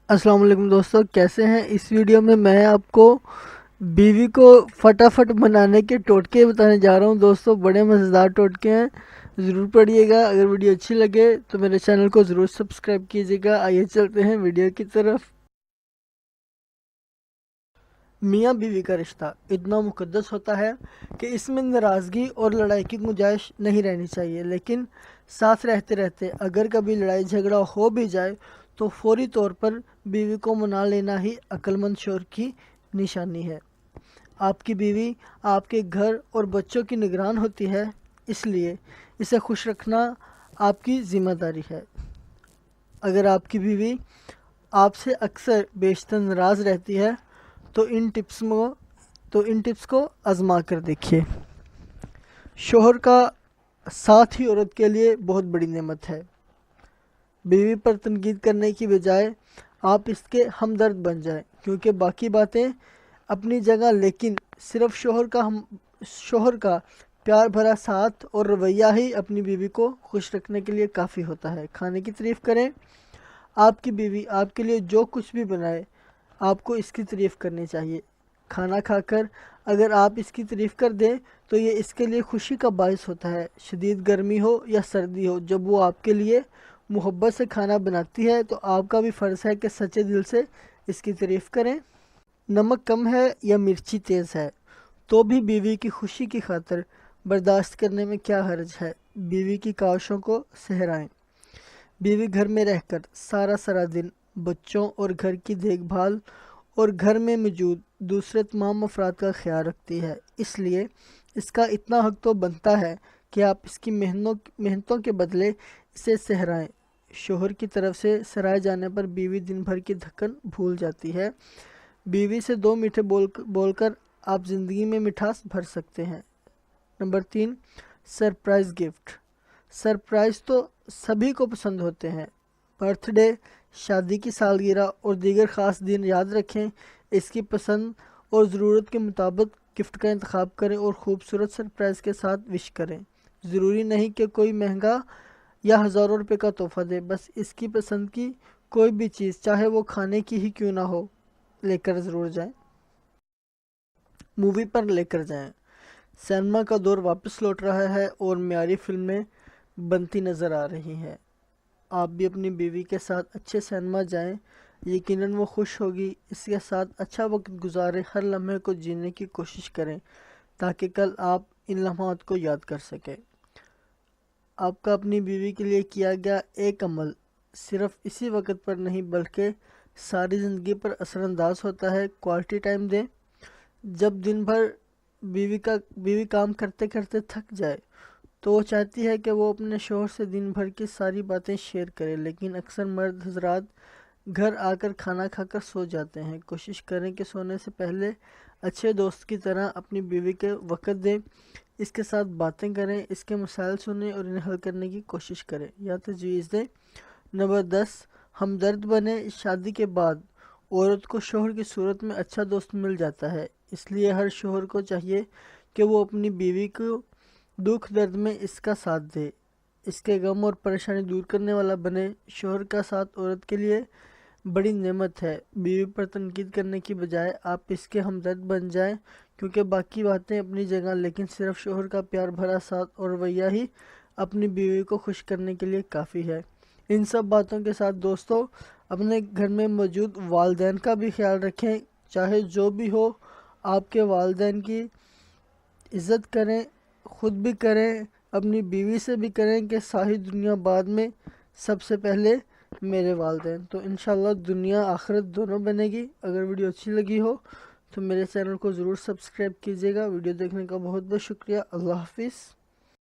अस्सलाम वालेकुम दोस्तों, कैसे हैं। इस वीडियो में मैं आपको बीवी को फटाफट बनाने के टोटके बताने जा रहा हूं। दोस्तों बड़े मज़ेदार टोटके हैं, ज़रूर पढ़िएगा। अगर वीडियो अच्छी लगे तो मेरे चैनल को ज़रूर सब्सक्राइब कीजिएगा। आइए चलते हैं वीडियो की तरफ। मियाँ बीवी का रिश्ता इतना मुकद्दस होता है कि इसमें नाराज़गी और लड़ाई की गुंजाइश नहीं रहनी चाहिए, लेकिन साथ रहते रहते अगर कभी लड़ाई झगड़ा हो भी जाए तो फौरी तौर पर बीवी को मना लेना ही अक्लमंद शौहर की निशानी है। आपकी बीवी आपके घर और बच्चों की निगरान होती है, इसलिए इसे खुश रखना आपकी ज़िम्मेदारी है। अगर आपकी बीवी आपसे अक्सर बेशतर नाराज़ रहती है तो इन टिप्स को आजमा कर देखिए। शोहर का साथ ही औरत के लिए बहुत बड़ी नेमत है। बीवी पर तनकीद करने की बजाय आप इसके हमदर्द बन जाएं, क्योंकि बाकी बातें अपनी जगह, लेकिन सिर्फ शोहर का प्यार भरा साथ और रवैया ही अपनी बीवी को खुश रखने के लिए काफ़ी होता है। खाने की तारीफ़ करें। आपकी बीवी आपके लिए जो कुछ भी बनाए, आपको इसकी तारीफ़ करनी चाहिए। खाना खाकर अगर आप इसकी तारीफ़ कर दें तो ये इसके लिए खुशी का बायस होता है। शदीद गर्मी हो या सर्दी हो, जब वो आपके लिए मोहब्बत से खाना बनाती है तो आपका भी फ़र्ज़ है कि सच्चे दिल से इसकी तारीफ़ करें। नमक कम है या मिर्ची तेज़ है तो भी बीवी की खुशी की खातिर बर्दाश्त करने में क्या हर्ज है। बीवी की काविशों को सहराएं। बीवी घर में रहकर सारा सारा दिन बच्चों और घर की देखभाल और घर में मौजूद दूसरे तमाम अफराद का ख्याल रखती है, इसलिए इसका इतना हक तो बनता है कि आप इसकी मेहनतों के बदले इसे सहराएं। शोहर की तरफ से सराहे जाने पर बीवी दिन भर की थकन भूल जाती है। बीवी से दो मीठे बोलकर आप ज़िंदगी में मिठास भर सकते हैं। Number 3, surprise gift. सरप्राइज़ तो सभी को पसंद होते हैं। बर्थडे, शादी की सालगिरह और दीगर ख़ास दिन याद रखें। इसकी पसंद और ज़रूरत के मुताबिक गिफ्ट का इंतखाब करें और ख़ूबसूरत सरप्राइज़ के साथ विश करें। ज़रूरी नहीं कि कोई महंगा या हज़ारों रुपए का तोहफ़ा दे, बस इसकी पसंद की कोई भी चीज़, चाहे वो खाने की ही क्यों ना हो, लेकर ज़रूर जाएं। मूवी पर लेकर जाएं। सिनेमा का दौर वापस लौट रहा है और म्यारी फिल्में बनती नज़र आ रही हैं। आप भी अपनी बीवी के साथ अच्छे सिनेमा जाएं, यकीनन वो खुश होगी। इसके साथ अच्छा वक्त गुजारें, हर लम्हे को जीने की कोशिश करें ताकि कल आप इन लम्हात को याद कर सकें। आपका अपनी बीवी के लिए किया गया एक अमल सिर्फ इसी वक्त पर नहीं बल्कि सारी ज़िंदगी पर असरअंदाज होता है। क्वालिटी टाइम दें। जब दिन भर बीवी काम करते करते थक जाए तो वो चाहती है कि वो अपने शौहर से दिन भर की सारी बातें शेयर करे, लेकिन अक्सर मर्द हजरात घर आकर खाना खाकर सो जाते हैं। कोशिश करें कि सोने से पहले अच्छे दोस्त की तरह अपनी बीवी के वक़्त दें, इसके साथ बातें करें, इसके मसाइल सुनें और इन्हें हल करने की कोशिश करें या तजवीज़ दें। नंबर 10, हमदर्द बने। शादी के बाद औरत को शौहर की सूरत में अच्छा दोस्त मिल जाता है, इसलिए हर शौहर को चाहिए कि वो अपनी बीवी को दुख दर्द में इसका साथ दे, इसके गम और परेशानी दूर करने वाला बने। शौहर का साथ औरत के लिए बड़ी नेमत है। बीवी पर तनकीद करने की बजाय आप इसके हमदर्द बन जाएं, क्योंकि बाकी बातें अपनी जगह, लेकिन सिर्फ शौहर का प्यार भरा साथ और रवैया ही अपनी बीवी को खुश करने के लिए काफ़ी है। इन सब बातों के साथ दोस्तों, अपने घर में मौजूद वालदैन का भी ख्याल रखें। चाहे जो भी हो, आपके वालदैन की इज़्ज़त करें, ख़ुद भी करें, अपनी बीवी से भी करें कि सारी दुनिया बाद में, सबसे पहले मेरे वालदैन। तो इंशाल्लाह दुनिया आखिरत दोनों बनेगी। अगर वीडियो अच्छी लगी हो तो मेरे चैनल को ज़रूर सब्सक्राइब कीजिएगा। वीडियो देखने का बहुत बहुत शुक्रिया। अल्लाह हाफिज़।